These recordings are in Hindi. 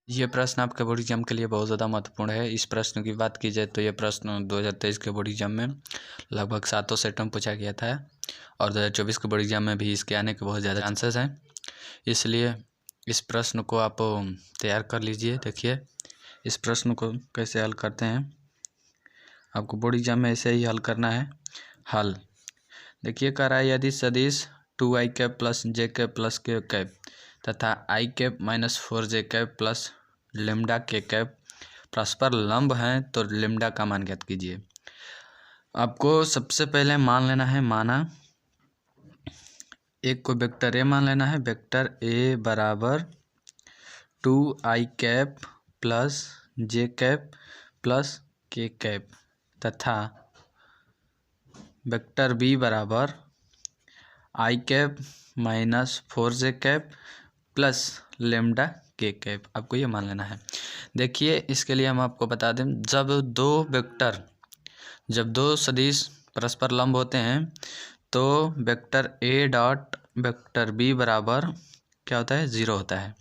ये प्रश्न आपके बोर्ड एग्जाम के लिए बहुत ज़्यादा महत्वपूर्ण है। इस प्रश्न की बात की जाए तो ये प्रश्न 2023 के बोर्ड एग्जाम में लगभग 7 सेट में पूछा गया था और 2024 के बोर्ड एग्जाम में भी इसके आने के बहुत ज़्यादा चांसेस हैं। इसलिए इस प्रश्न को आप तैयार कर लीजिए। देखिए इस प्रश्न को कैसे हल करते हैं, आपको बोर्ड एग्जाम में ऐसे ही हल करना है। हल देखिए कह रहा है यदि सदिश 2i cap plus j cap plus k cap तथा i cap minus 4j cap plus lambda k cap परस्पर लंब हैं तो लेमडा का मान ज्ञात कीजिए। आपको सबसे पहले मान लेना है, माना एक को वेक्टर ए मान लेना है। वेक्टर ए बराबर 2i cap plus j cap plus k cap तथा वेक्टर बी बराबर i cap minus 4j cap plus lambda k cap. आपको ये मान लेना है। देखिए इसके लिए हम आपको बता दें, जब दो सदिश परस्पर लंब होते हैं तो vector A dot vector B बराबर क्या होता है, 0 होता है।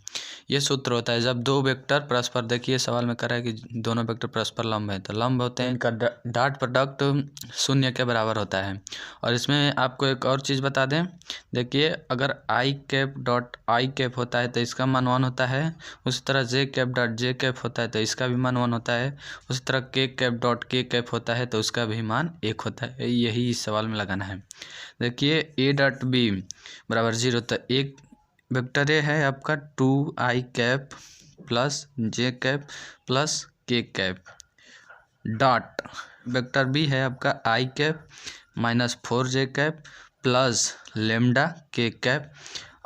ये सूत्र होता है जब दो वेक्टर परस्पर, देखिए सवाल में कह रहा है कि दोनों वेक्टर परस्पर लंब है तो लंब होते हैं, इनका डॉट प्रोडक्ट 0 के बराबर होता है। और इसमें आपको एक और चीज़ बता दें, देखिए अगर आई कैप डॉट आई कैप होता है तो इसका मान 1 होता है, उसी तरह जे कैप डॉट जे कैप होता है तो इसका भी मान 1 होता है, उसी तरह के कैप डॉट के कैप होता है तो उसका भी मान 1 होता है। यही इस सवाल में लगाना है। देखिए ए डॉट बी बराबर 0, तो एक वेक्टर ए है आपका 2i cap plus j cap plus k cap dot vector b है आपका i cap minus 4j cap plus lambda k cap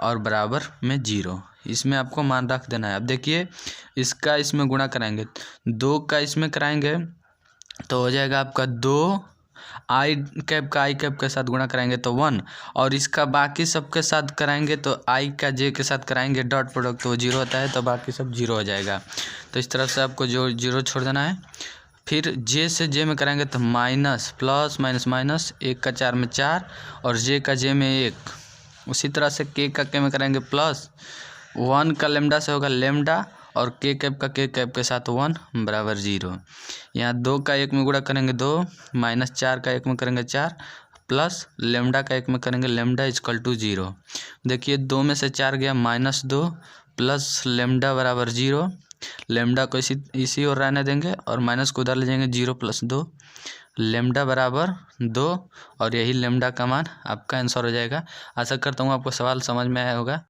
और बराबर में 0। इसमें आपको मान रख देना है। अब देखिए इसका इसमें गुणा कराएंगे, 2 का इसमें कराएंगे तो हो जाएगा आपका 2, आई कैप का आई कैप के साथ गुणा कराएंगे तो 1, और इसका बाकी सब के साथ कराएंगे तो आई का जे के साथ कराएंगे डॉट प्रोडक्ट तो 0 होता है, तो बाकी सब 0 हो जाएगा। तो इस तरह से आपको जो 0 छोड़ देना है। फिर जे से जे में कराएंगे तो माइनस प्लस माइनस माइनस, 1 का 4 में 4 और जे का जे में 1। उसी तरह से के का के में कराएंगे प्लस 1 का लेमडा से होगा लेमडा और के कैप का के कैप के साथ 1 बराबर 0। यहाँ 2 का 1 में गुणा करेंगे 2, माइनस 4 का 1 में करेंगे 4 प्लस लेमडा का 1 में करेंगे लेमडा इजकल टू 0। देखिए 2 में से 4 गया -2 प्लस लेमडा बराबर 0। लेमडा को इसी ओर रहने देंगे और माइनस को उधर ले जाएंगे, 0 + 2 लेमडा बराबर 2, और यही लेमडा का मान आपका आंसर हो जाएगा। आशा करता हूँ आपको सवाल समझ में आया होगा।